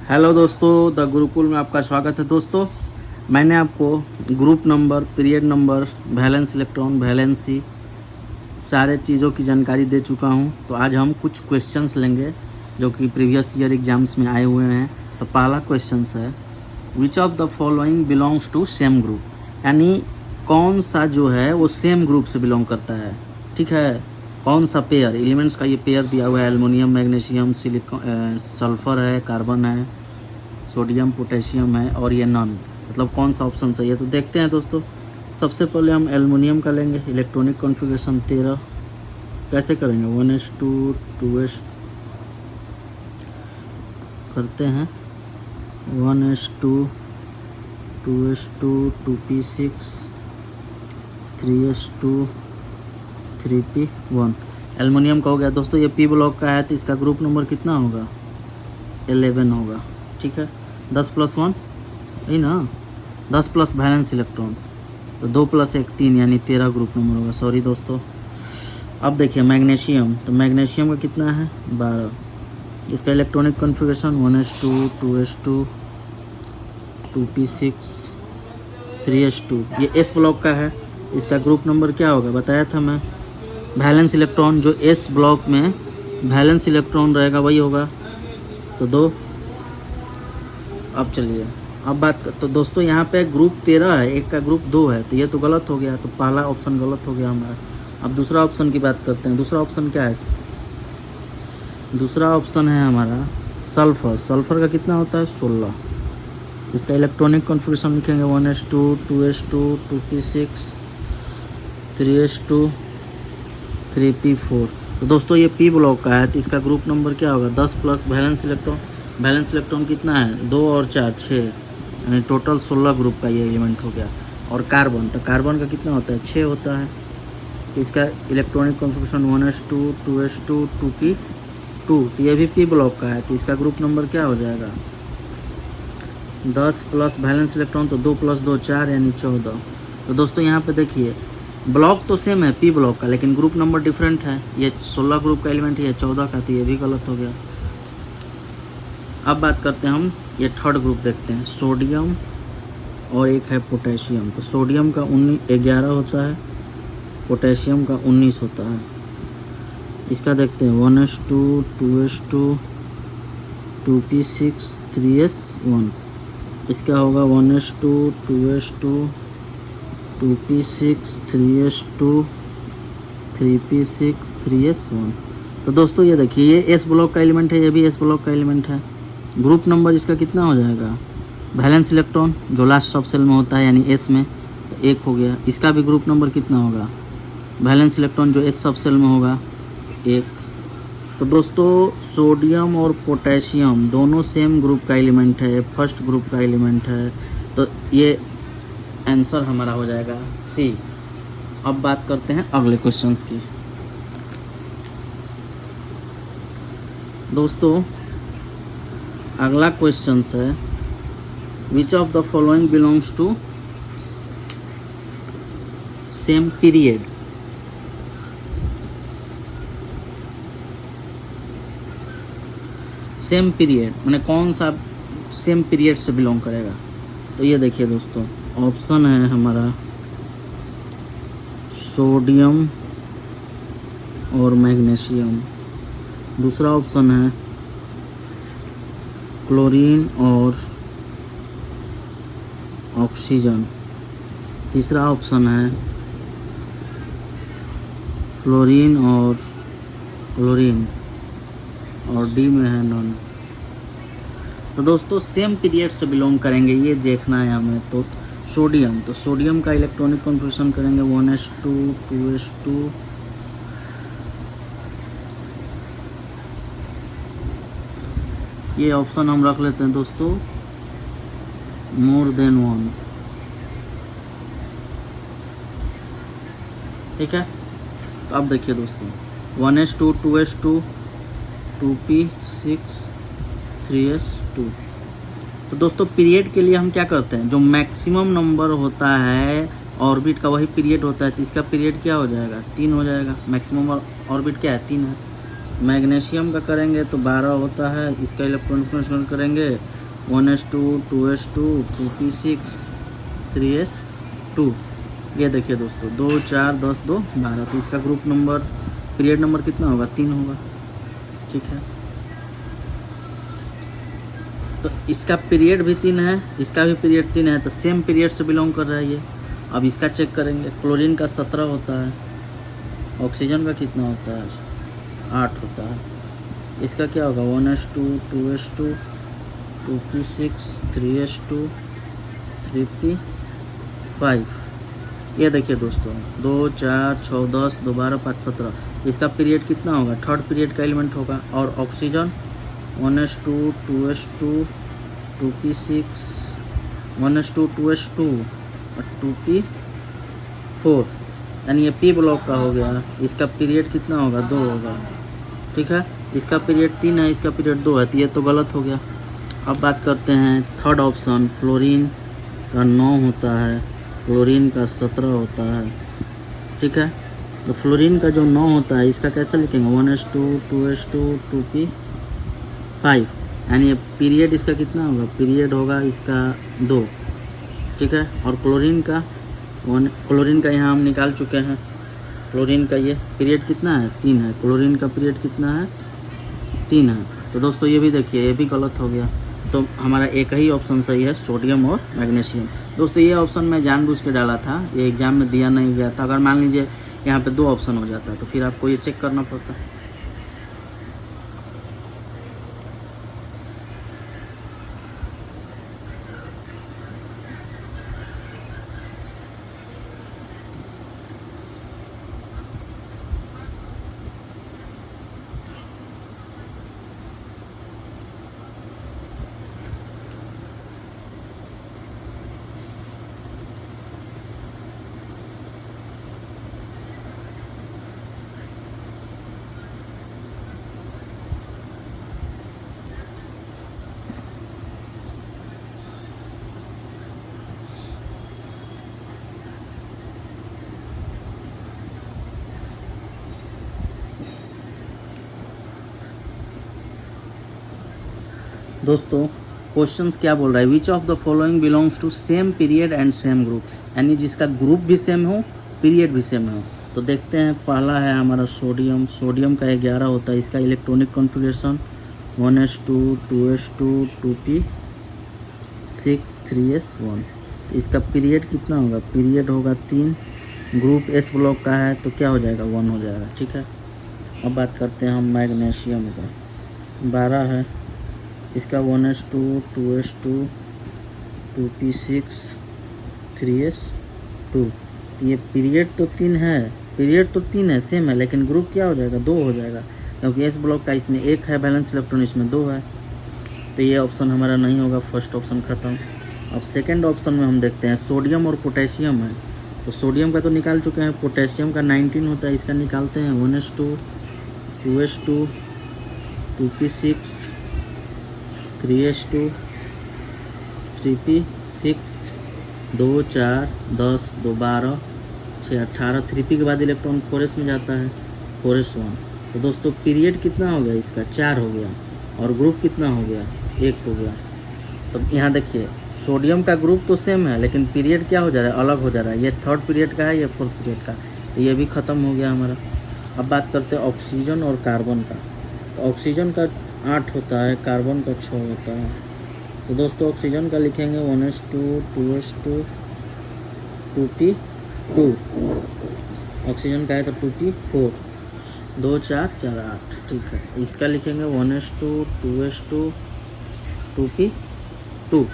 Hello दोस्तों, the Gurukul में आपका स्वागत है। दोस्तों, मैंने आपको group number, period number, valence electron, valency सारे चीज़ों की जानकारी दे चुका हूं। तो आज हम कुछ क्वेश्चंस लेंगे जो कि प्रीवियस ईयर एग्जाम्स में आए हुए हैं। तो पहला क्वेश्चंस है, which of the following belongs to same group, यानी कौन सा जो है वो सेम ग्रुप से बिलोंग करता है। ठीक है, कौन सा पेयर, एलिमेंट्स का ये पेयर दिया हुआ है। एल्युमिनियम, मैग्नीशियम, सिलिकॉन, सल्फर है, कार्बन है, सोडियम, पोटेशियम है और ये नॉन, मतलब कौन सा ऑप्शन सही है। तो देखते हैं दोस्तों। सबसे पहले हम एल्युमिनियम का लेंगे। इलेक्ट्रॉनिक कॉन्फ़िगरेशन 13 कैसे करेंगे, 1s2 2s करते हैं, 1s2 2s2 2p6 3s2 3p1। Aluminium का हो गया दोस्तों। ये पी ब्लॉक का है तो इसका ग्रुप नंबर कितना होगा, 11 होगा। ठीक है, 10 + 1 यही ना, 10 प्लस वैलेंस इलेक्ट्रॉन, तो 2 + 1 3, यानी 13 ग्रुप नंबर होगा। सॉरी दोस्तों। अब देखिए मैग्नीशियम, तो मैग्नीशियम का कितना है, 12। इसका electronic configuration 1s2 2s2 2p6 3s2, ये एस ब्लॉक का है। इसका ग्रुप नंबर क्या होगा, बताया था मैं, वैलेंस इलेक्ट्रॉन जो एस ब्लॉक में वैलेंस इलेक्ट्रॉन रहेगा वही होगा, तो 2। अब चलिए, अब बात तो दोस्तों यहाँ पे ग्रुप 13 है, एक का ग्रुप 2 है, तो ये तो गलत हो गया। तो पहला ऑप्शन गलत हो गया हमारा। अब दूसरा ऑप्शन की बात करते हैं। दूसरा ऑप्शन क्या है, दूसरा ऑप्शन है हमारा सल्फर। सल्फर का कितना होता है, 16। इसका इलेक्ट्रॉनिक कॉन्फ़िगरेशन लिखेंगे 1s2 2s2 2p6 3s2 3p4। तो दोस्तों ये पी ब्लॉक का है, तो इसका ग्रुप नंबर क्या होगा, 10 plus valence electron. Valence electron कितना है, 2 और 4 6, यानी टोटल 16 ग्रुप का ये एलिमेंट हो गया। और कार्बन, तो कार्बन का कितना होता है, 6 होता है। तो इसका electronic configuration 1s2 2s2 2p2, तो ये भी पी ब्लॉक का है, तो इसका ग्रुप नंबर क्या हो जाएगा, 10 प्लस वैलेंस इलेक्ट्रॉन, तो 2 + 2 4, यानी 14। तो दोस्तों यहाँ पे देखिए, ब्लॉक तो सेम है पी ब्लॉक का, लेकिन ग्रुप नंबर डिफरेंट है। ये 16 ग्रुप का एलिमेंट है, ये 14 का, तो ये भी गलत हो गया। अब बात करते हैं हम, ये थर्ड ग्रुप देखते हैं, सोडियम और एक है पोटेशियम। तो सोडियम का 11 होता है, पोटेशियम का 19 होता है। इसका देखते हैं 1s2 2s2 2p6 3s1। इसका होगा 1s2 2s2 2p6 3s2 3p6 3s1। तो दोस्तों ये देखिए, ये एस ब्लॉक का एलिमेंट है, ये भी एस ब्लॉक का एलिमेंट है। ग्रुप नंबर इसका कितना हो जाएगा, वैलेंस इलेक्ट्रॉन जो लास्ट सब सेल में होता है, यानी एस में, तो 1 हो गया। इसका भी ग्रुप नंबर कितना होगा, वैलेंस इलेक्ट्रॉन जो एस सब सेल में होगा, 1। तो दोस्तों सोडियम और पोटेशियम दोनों सेम ग्रुप का एलिमेंट है, फर्स्ट ग्रुप का एलिमेंट है, तो ये आंसर हमारा हो जाएगा सी। अब बात करते हैं अगले क्वेश्चंस की। दोस्तों अगला क्वेश्चन है, which of the following belongs to same period. Same period माने कौन सा सेम पीरियड से बिलोंग करेगा। तो ये देखिए दोस्तों, ऑप्शन है हमारा सोडियम और मैग्नीशियम। दूसरा ऑप्शन है क्लोरीन और ऑक्सीजन। तीसरा ऑप्शन है फ्लोरीन और क्लोरीन, और डी में है नॉन। तो दोस्तों सेम पीरियड से बिलोंग करेंगे, ये देखना है हमें। तो सोडियम, तो सोडियम का इलेक्ट्रॉनिक कॉन्फ़िगरेशन करेंगे 1s2 2s2 ये ऑप्शन हम रख लेते हैं दोस्तों, मोर देन 1। ठीक है, तो अब देखिए दोस्तों, 1s2 2s2 2p6 3s2। तो दोस्तों पीरियड के लिए हम क्या करते हैं, जो मैक्सिमम नंबर होता है ऑर्बिट का वही पीरियड होता है। तो इसका पीरियड क्या हो जाएगा, 3 हो जाएगा। मैक्सिमम ऑर्बिट क्या है, 3 है। मैग्नीशियम का करेंगे तो 12 होता है, इसका इलेक्ट्रॉनिक कन्फर्मेशन करेंगे 1s2 2s2 2p6 3s2। ये देखिए दोस्तों 2 4 10 2 12, तो इसका ग्रुप नंबर पीरियड नंबर कितना होगा? 3 होगा। ठीक है, तो इसका पीरियड भी 3 है, इसका भी पीरियड 3 है, तो सेम पीरियड से बिलोंग कर रहा है ये। अब इसका चेक करेंगे, क्लोरीन का 17 होता है, ऑक्सीजन का कितना होता है? 8 होता है। इसका क्या होगा? 1s2 2s2 2p6 3s2 3p5। ये देखिए दोस्तों 2 4 6 10 2 12 5 17, इसका पीरियड कितना होगा? थर्ड पीरियड का एलिमेंट होगा। और oxygen 1s2 2s2 2p6 1s2 2s2 और 2p4, यानी ये पी ब्लॉक का हो गया। इसका पीरियड कितना होगा? 2 होगा। ठीक है, इसका पीरियड 3 है, इसका पीरियड 2 है, तो ये तो गलत हो गया। अब बात करते हैं थर्ड ऑप्शन, फ्लोरीन का 9 होता है, क्लोरीन का 17 होता है। ठीक है, तो फ्लोरीन का जो 9 होता है इसका कैसे लिखेंगे? 1s2 2s2 2p5, यानी ये पीरियड इसका कितना होगा? पीरियड होगा इसका 2। ठीक है, और क्लोरीन का यहाँ हम निकाल चुके हैं। क्लोरीन का ये पीरियड कितना है? 3 है। क्लोरीन का पीरियड कितना है? 3 है। तो दोस्तों ये भी देखिए, ये भी गलत हो गया। तो हमारा एक ही ऑप्शन सही है, सोडियम और मैग्नीशियम। दोस्तों ये ऑप्शन मैं जानबूझ के डाला था, ये एग्ज़ाम में दिया नहीं गया था। अगर मान लीजिए यहाँ पे 2 ऑप्शन हो जाता तो फिर आपको ये चेक करना पड़ता। दोस्तों क्वेश्चंस क्या बोल रहा है? Which of the following belongs to same period and same group, यानी जिसका ग्रुप भी सेम हो, पीरियड भी सेम हो। तो देखते हैं, पहला है हमारा सोडियम। सोडियम का 11 होता है, इसका electronic configuration 1s2 2s2 2p6 3s1। तो इसका पीरियड कितना होगा? पीरियड होगा 3, ग्रुप एस ब्लॉक का है, तो क्या हो जाएगा? 1 हो जाएगा। ठीक है, अब बात करते हैं हम मैग्नीशियम का। 12 है, इसका 1s2 2s2 2p6 3s2। ये पीरियड तो 3 है, पीरियड तो 3 है, सेम है, लेकिन ग्रुप क्या हो जाएगा? 2 हो जाएगा, क्योंकि एस ब्लॉक का इसमें 1 है बैलेंस इलेक्ट्रॉन, इसमें 2 है। तो ये ऑप्शन हमारा नहीं होगा, फर्स्ट ऑप्शन ख़त्म। अब सेकंड ऑप्शन में हम देखते हैं, सोडियम और पोटेशियम है। तो सोडियम का तो निकाल चुके हैं, पोटेशियम का 19 होता है, इसका निकालते हैं 1s2 2s2 2p6 3s2 3p6 2 4 10 2 12 6 18, 3p के बाद इलेक्ट्रॉन 4s में जाता है, 4s1। तो दोस्तों पीरियड कितना हो गया? इसका 4 हो गया, और ग्रुप कितना हो गया? 1 हो गया। तो यहाँ देखिए, सोडियम का ग्रुप तो सेम है, लेकिन पीरियड क्या हो जा रहा है? अलग हो जा रहा है। ये थर्ड पीरियड का है, ये फोर्थ पीरियड का, तो ये भी ख़त्म हो गया हमारा। अब बात करते हैं ऑक्सीजन और कार्बन का। तो ऑक्सीजन का 8 होता है, कार्बन का 6 होता है। तो दोस्तों ऑक्सीजन का लिखेंगे 1s2 2s2 2p2, ऑक्सीजन का है तो 2p4 2 4 4 8। ठीक है, इसका लिखेंगे 1s2 2s2 2p2।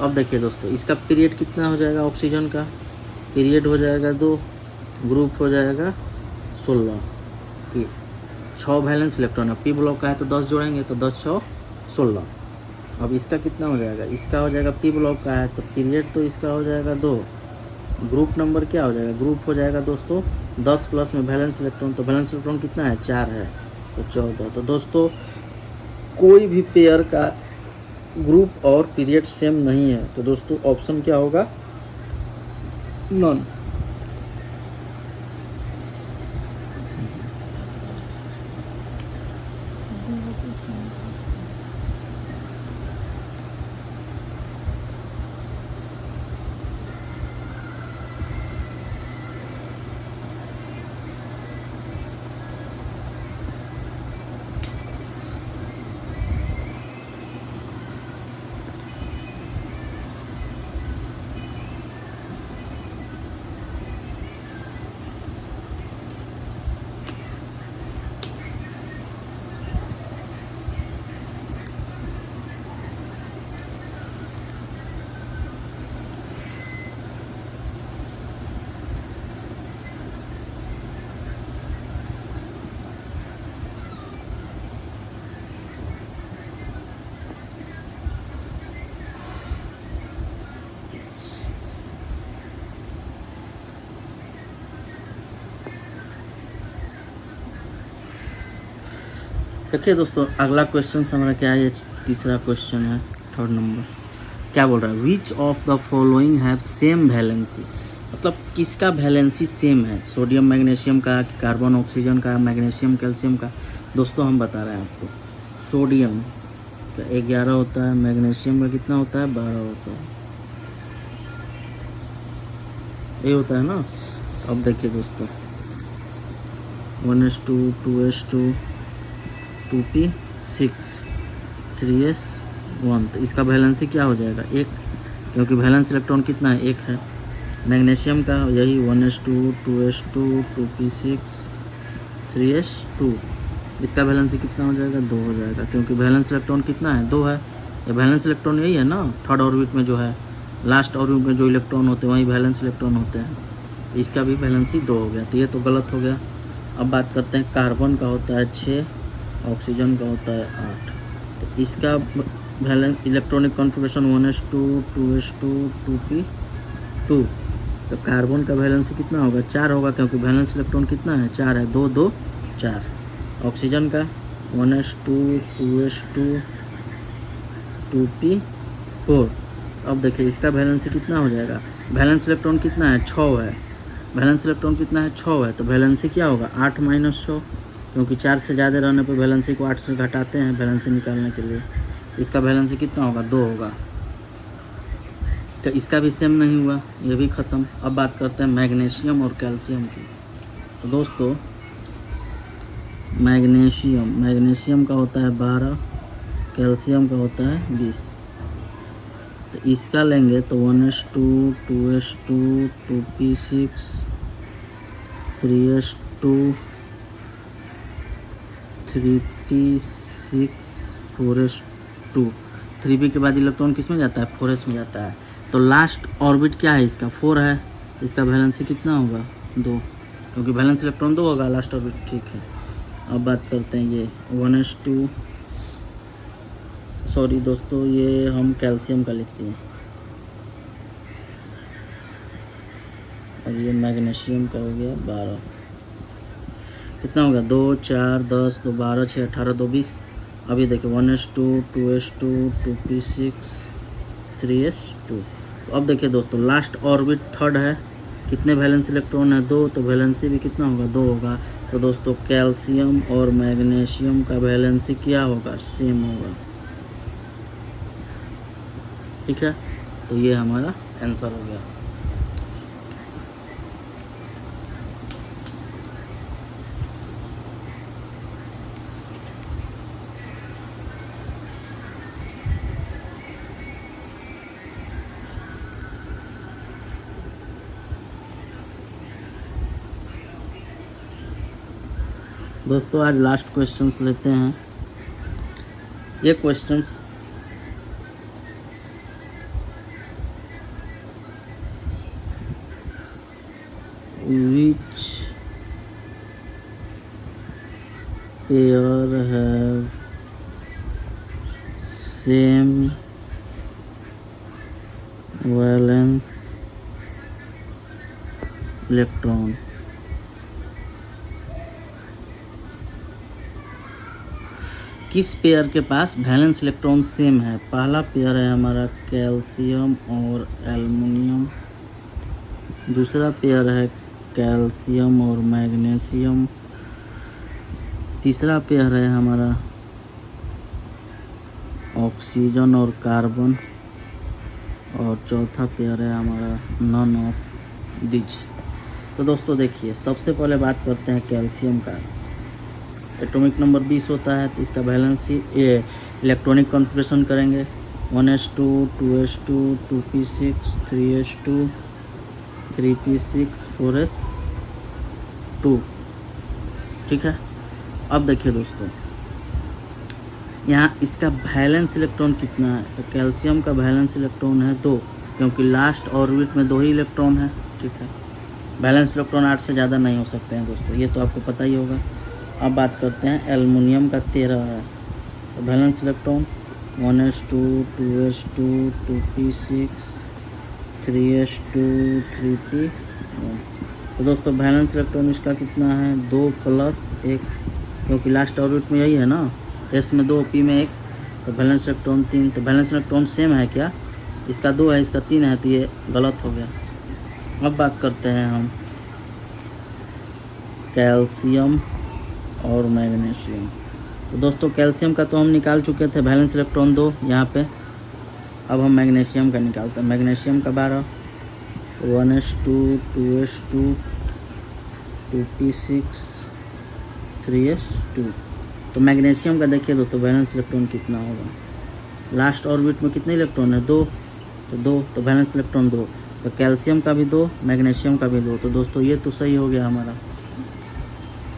अब देखिए दोस्तों, इसका पीरियड कितना हो जाएगा? ऑक्सीजन का पीरियड हो जाएगा 2, ग्रुप हो जाएगा 16, 6 वैलेंस इलेक्ट्रॉन है, पी ब्लॉक का है तो 10 जोड़ेंगे, तो 10 6 16। अब इसका कितना हो जाएगा? इसका हो जाएगा, पी ब्लॉक का है तो पीरियड तो इसका हो जाएगा 2, ग्रुप नंबर क्या हो जाएगा? ग्रुप हो जाएगा दोस्तों 10 प्लस में वैलेंस इलेक्ट्रॉन, तो वैलेंस इलेक्ट्रॉन कितना है? 4 है, तो 14। तो दोस्तों कोई भी पेयर का ग्रुप और पीरियड सेम नहीं है, तो दोस्तों ऑप्शन क्या होगा? नॉन। देखिए दोस्तों, अगला क्वेश्चन हमारा क्या है, ये तीसरा क्वेश्चन है, थर्ड नंबर। क्या बोल रहा है, which of the following have same valency, मतलब किसका वैलेंसी सेम है, सोडियम मैग्नीशियम का, कार्बन ऑक्सीजन का, मैग्नीशियम कैल्शियम का। दोस्तों हम बता रहे हैं आपको, सोडियम का 11 होता है, मैग्नीशियम का कितना होता है, 12 होता है, ये होता है ना। अब देखिए दोस्तों, 1s2 2s2 2p6 3s1, तो इसका वैलेंसी क्या हो जाएगा, एक, क्योंकि वैलेंस इलेक्ट्रॉन कितना है, एक है। मैग्नीशियम का यही 1s2 2s2 2p6 3s2, इसका वैलेंसी कितना हो जाएगा, 2 हो जाएगा, क्योंकि वैलेंस इलेक्ट्रॉन कितना है, 2 है। ये वैलेंस इलेक्ट्रॉन यही है ना, थर्ड ऑर्बिट में जो है, लास्ट ऑर्बिट में जो इलेक्ट्रॉन होते हैं वही वैलेंस इलेक्ट्रॉन होते हैं। इसका भी वैलेंसी 2 हो गया, तो ये तो गलत हो गया। अब बात करते हैं, कार्बन का होता है 6, ऑक्सीजन का होता है 8, तो इसका valence electronic configuration 1s2 2s2 2p2, तो कार्बन का वैलेंसी कितना होगा, 4 होगा, क्योंकि वैलेंस इलेक्ट्रॉन कितना है, 4 है, 2 2 4। ऑक्सीजन का 1s2 2s2 2p4। अब देखिए इसका वैलेंसी कितना हो जाएगा, वैलेंस इलेक्ट्रॉन कितना है, 6 है, वैलेंस इलेक्ट्रॉन कितना है, 6 है, तो वैलेंसी क्या होगा, 8 - 6, क्योंकि 4 से ज़्यादा रहने पर वैलेंसी को 8 से घटाते हैं वैलेंसी निकालने के लिए। इसका वैलेंसी कितना होगा, 2 होगा, तो इसका भी सेम नहीं हुआ, ये भी ख़त्म। अब बात करते हैं मैग्नीशियम और कैल्शियम की। तो दोस्तों मैग्नीशियम का होता है 12, कैल्शियम का होता है 20, तो इसका लेंगे तो 1s2 2s2 2p6 3s2 3p6 4s2, 3p के बाद इलेक्ट्रॉन किस में जाता है, 4s में जाता है। तो लास्ट ऑर्बिट क्या है इसका, 4 है, इसका वैलेंसी कितना होगा, 2, क्योंकि वैलेंस इलेक्ट्रॉन 2 होगा, लास्ट ऑर्बिट, ठीक है। अब बात करते हैं ये 1s2, सॉरी दोस्तों, ये हम कैल्शियम का लिखते हैं, अब ये मैग्नीशियम का हो गया 12, कितना होगा, 2 4 10 2 12 6 18 2 20। अभी देखिए 1s2 2s2 2p6 3s2। तो अब देखिए दोस्तों, लास्ट ऑर्बिट थर्ड है, कितने वैलेंस इलेक्ट्रॉन है, 2, तो वैलेंसी भी कितना होगा, 2 होगा। तो दोस्तों कैल्शियम और मैग्नीशियम का वैलेंसी क्या होगा, सेम होगा, ठीक है। तो ये हमारा आंसर हो गया। दोस्तों आज लास्ट क्वेश्चंस लेते हैं। ये questions which pair have same valence electron, किस पेयर के पास वैलेंस इलेक्ट्रॉन सेम है। पहला पेयर है हमारा कैल्शियम और एल्युमिनियम, दूसरा पेयर है कैल्शियम और मैग्नीशियम, तीसरा पेयर है हमारा ऑक्सीजन और कार्बन, और चौथा पेयर है हमारा नन ऑफ दिज। तो दोस्तों देखिए, सबसे पहले बात करते हैं कैल्शियम का। एटॉमिक नंबर 20 होता है, तो इसका वैलेंसी इलेक्ट्रॉनिक कॉन्फ़िगरेशन करेंगे 1s2 2s2 2p6 3s2 3p6 4s2, ठीक है। अब देखिए दोस्तों, यहाँ इसका वैलेंस इलेक्ट्रॉन कितना है, तो कैल्शियम का वैलेंस इलेक्ट्रॉन है 2, क्योंकि लास्ट ऑर्बिट में 2 ही इलेक्ट्रॉन है, ठीक है। वैलेंस इलेक्ट्रॉन 8 से ज़्यादा नहीं हो सकते हैं दोस्तों, ये तो आपको पता ही होगा। अब बात करते हैं एल्युमिनियम का 13 है, तो valence electron 1s2 2s2 2p6 3s2 3p1। तो दोस्तों वैलेंस इलेक्ट्रॉन इसका कितना है, 2 + 1, क्योंकि लास्ट ऑर्बिट में यही है ना, एस में 2 पी में 1, तो वैलेंस इलेक्ट्रॉन 3। तो वैलेंस इलेक्ट्रॉन सेम है क्या? इसका 2 है, इसका 3 है, तो ये गलत हो गया। अब बात करते हैं हम कैल्शियम और मैग्नीशियम। तो दोस्तों कैल्शियम का तो हम निकाल चुके थे, वैलेंस इलेक्ट्रॉन 2 यहाँ पे। अब हम मैग्नीशियम का निकालते हैं। मैग्नीशियम का 12, 1s2 2s2 2p6 3s2। तो मैग्नीशियम का देखिए दोस्तों वैलेंस इलेक्ट्रॉन कितना होगा। लास्ट ऑर्बिट में कितने इलेक्ट्रॉन है? 2, तो 2, तो वैलेंस इलेक्ट्रॉन 2। तो कैल्शियम का भी 2, मैग्नीशियम का भी 2। तो दोस्तों ये तो सही हो गया हमारा।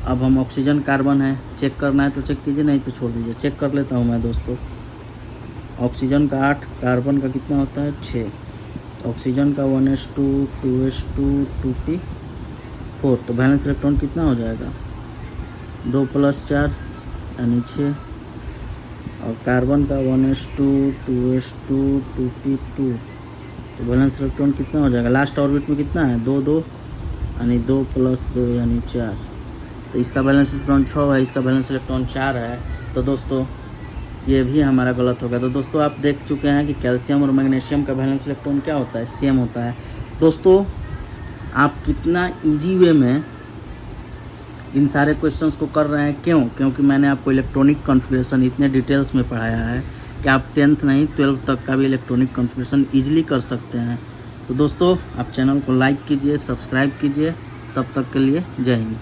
अब हम ऑक्सीजन कार्बन है, चेक करना है तो चेक कीजिए, नहीं तो छोड़ दीजिए। चेक कर लेता हूँ मैं दोस्तों। ऑक्सीजन का 8, कार्बन का कितना होता है? 6। ऑक्सीजन का 1s2 2s2 2p4। तो वैलेंस इलेक्ट्रॉन कितना हो जाएगा? 2 + 4 यानी 6। और कार्बन का 1s2 2s2 2p2। तो वैलेंस इलेक्ट्रॉन कितना हो जाएगा? लास्ट ऑर्बिट में कितना है? 2 2 यानी 2 + 2 यानी 4। तो इसका बैलेंस इलेक्ट्रॉन 6 है, इसका बैलेंस इलेक्ट्रॉन 4 है। तो दोस्तों ये भी हमारा गलत हो गया। तो दोस्तों आप देख चुके हैं कि कैल्शियम और मैग्नीशियम का बैलेंस इलेक्ट्रॉन क्या होता है? सेम होता है। दोस्तों आप कितना इजी वे में इन सारे क्वेश्चंस को कर रहे हैं, क्यों? क्योंकि मैंने आपको इलेक्ट्रॉनिक कॉन्फ़िगरेशन इतने डिटेल्स में पढ़ाया है कि आप 10th नहीं 12th तक का भी इलेक्ट्रॉनिक कॉन्फ़िगरेशन ईजिली कर सकते हैं। तो दोस्तों आप चैनल को लाइक कीजिए, सब्सक्राइब कीजिए। तब तक के लिए जय हिंद।